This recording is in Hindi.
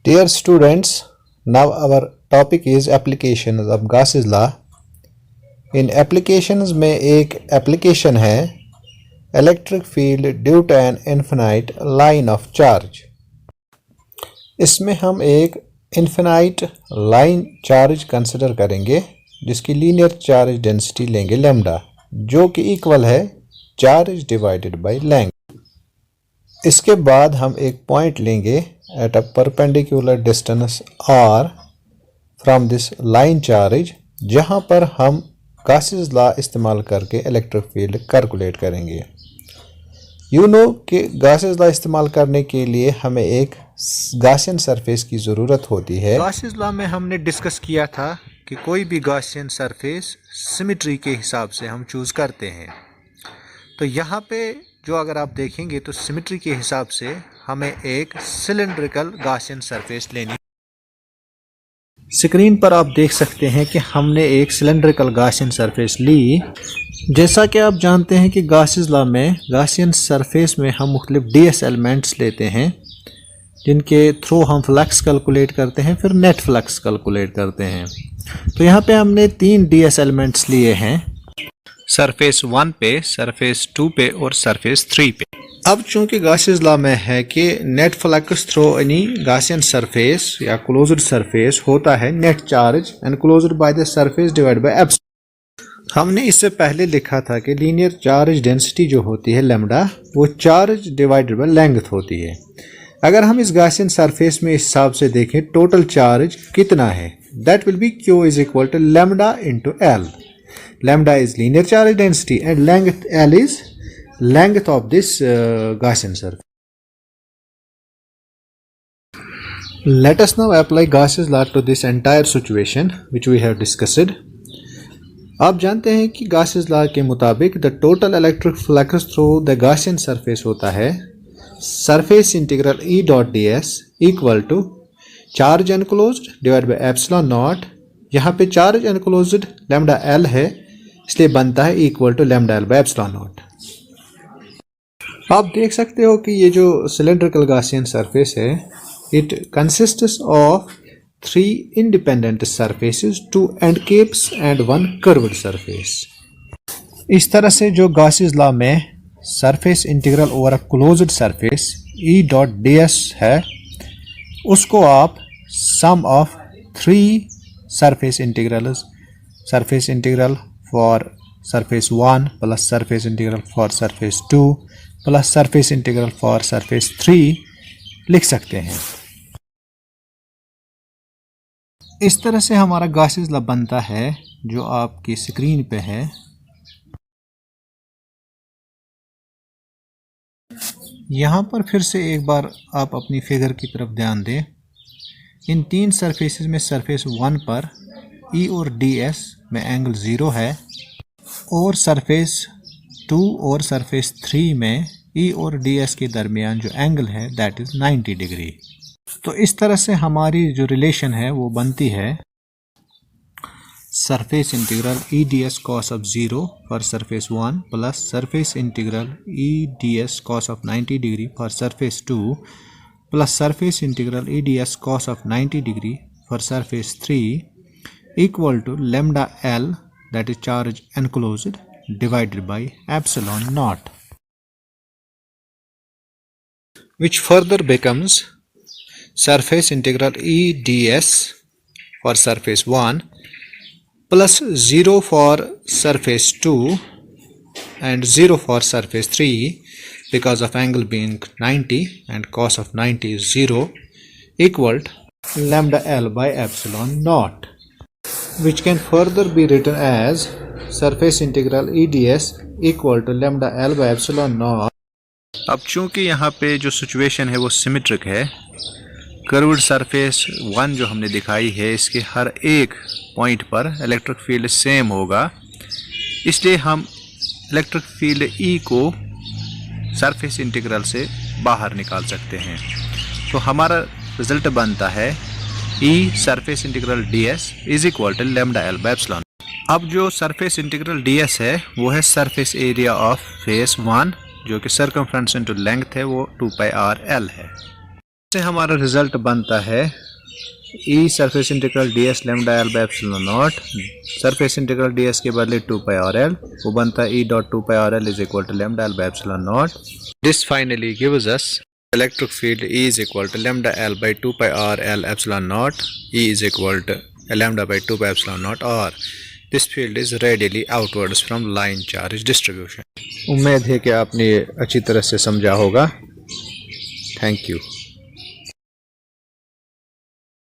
Dear students, now our topic is applications of Gauss's law. In applications में एक application है electric field due to an infinite line of charge. इसमें हम एक infinite line charge consider करेंगे जिसकी linear charge density लेंगे lambda, जो कि equal है charge divided by length. इसके बाद हम एक पॉइंट लेंगे at a perpendicular distance r from this line charge, जहां पर हम गॉसेस लॉ इस्तेमाल करके इलेक्ट्रिक फील्ड कैलकुलेट करेंगे. यू नो कि गॉसेस लॉ इस्तेमाल करने के लिए हमें एक गॉसियन सरफेस की ज़रूरत होती है. गॉसेस लॉ में हमने डिस्कस किया था कि कोई भी गॉसियन सरफेस सिमेट्री के हिसाब से हम चूज़ करते हैं. तो यहाँ पे जो अगर आप देखेंगे तो सिमेट्री के हिसाब से हमें एक सिलेंड्रिकल गॉसियन सरफेस लेनी. स्क्रीन पर आप देख सकते हैं कि हमने एक सिलेंड्रिकल गॉसियन सरफेस ली. जैसा कि आप जानते हैं कि गॉसेस लॉ में गॉसियन सरफेस में हम मुख्तलिफ ds एलिमेंट्स लेते हैं जिनके थ्रू हम फ्लक्स कैलकुलेट करते हैं, फिर नेट फ्लक्स कैलकुलेट करते हैं. तो यहाँ पे हमने 3 ds एलिमेंट्स लिए हैं, सरफेस 1 पे, सरफेस 2 पे और सरफेस 3 पे. अब चूंकि गॉसेस लॉ में है कि net flux through any Gaussian surface या क्लोज्ड सरफेस होता है net charge enclosed by the surface divided by epsilon. हमने इससे पहले लिखा था कि लीनियर चार्ज डेंसिटी जो होती है लैम्डा, वो चार्ज डिवाइडेड बाय लेंथ होती है. अगर हम इस गॉसियन सरफेस में इस हिसाब से देखें टोटल चार्ज कितना है, that will be Q is equal to lambda into L. Lambda is linear charge density and length L is length of this Gaussian surface. Let us now apply Gauss's law to this entire situation which we have discussed. आप जानते हैं कि Gauss's law के मुताबिक the total electric flux through the Gaussian surface होता है surface integral E dot ds equal to charge enclosed divided by epsilon naught. यहाँ पे चार्ज एनक्लोज्ड लैम्डा L है इसलिए बनता है equal to lambda L by epsilon naught. आप देख सकते हो कि ये जो सिलेंड्रिकल गॉसियन सरफेस है it consists of 3 independent surfaces, 2 and caps and 1 curved surface. इस तरह से जो गॉसेस लॉ में surface integral over a closed surface E dot ds है उसको आप sum of 3 surface integral for surface 1 plus surface integral for surface 2 plus surface integral for surface 3 लिख सकते हैं. इस तरह से हमारा गॉसेस लॉ बनता है जो आपकी स्क्रीन पे है. यहाँ पर फिर से एक बार आप अपनी फिगर की तरफ ध्यान दें. इन 3 सरफेसेस में सरफेस 1 पर E और ds में एंगल 0 है और सरफेस 2 और सरफेस 3 में E और ds के दरमियान जो एंगल है दैट इज़ 90 डिग्री. तो इस तरह से हमारी जो रिलेशन है वो बनती है surface integral E ds cos of 0 for surface 1 plus surface integral E ds cos of 90 degree for surface 2 plus surface integral E ds cos of 90 degree for surface 3 equal to lambda L, that is charge enclosed, divided by epsilon naught, which further becomes surface integral E ds for surface 1 plus 0 for surface 2 and 0 for surface 3 because of angle being 90 and cos of 90 is 0 equal to lambda L by epsilon naught, which can further be written as surface integral E ds equal to lambda L by epsilon naught. अब चूंकि यहाँ पे जो सिचुएशन है वो सिमेट्रिक है, कर्व्ड सरफेस 1 जो हमने दिखाई है इसके हर एक पॉइंट पर इलेक्ट्रिक फील्ड सेम होगा, इसलिए हम इलेक्ट्रिक फील्ड E को सरफेस इंटीग्रल से बाहर निकाल सकते हैं. तो हमारा रिजल्ट बनता है E surface integral ds is equal to lambda L by epsilon. अब जो सरफेस इंटीग्रल ds है वो है सरफेस एरिया ऑफ फेस 1 जो कि सर्कमफ्रेंस इनटू लेंथ है वो 2πr_l है। इससे हमारा रिजल्ट बनता है E surface integral ds lambda l by epsilon naught, surface integral ds के बदले 2πr_l, वो बनता है E dot 2πr_l is equal to lambda l by epsilon naught. This finally gives us electric field E is equal to lambda l by 2πr_l epsilon naught, E is equal to lambda by 2 by epsilon naught, और this field is radially outwards from line charge distribution. उम्मीद है कि आपने अच्छी तरह से समझा होगा। Thank you.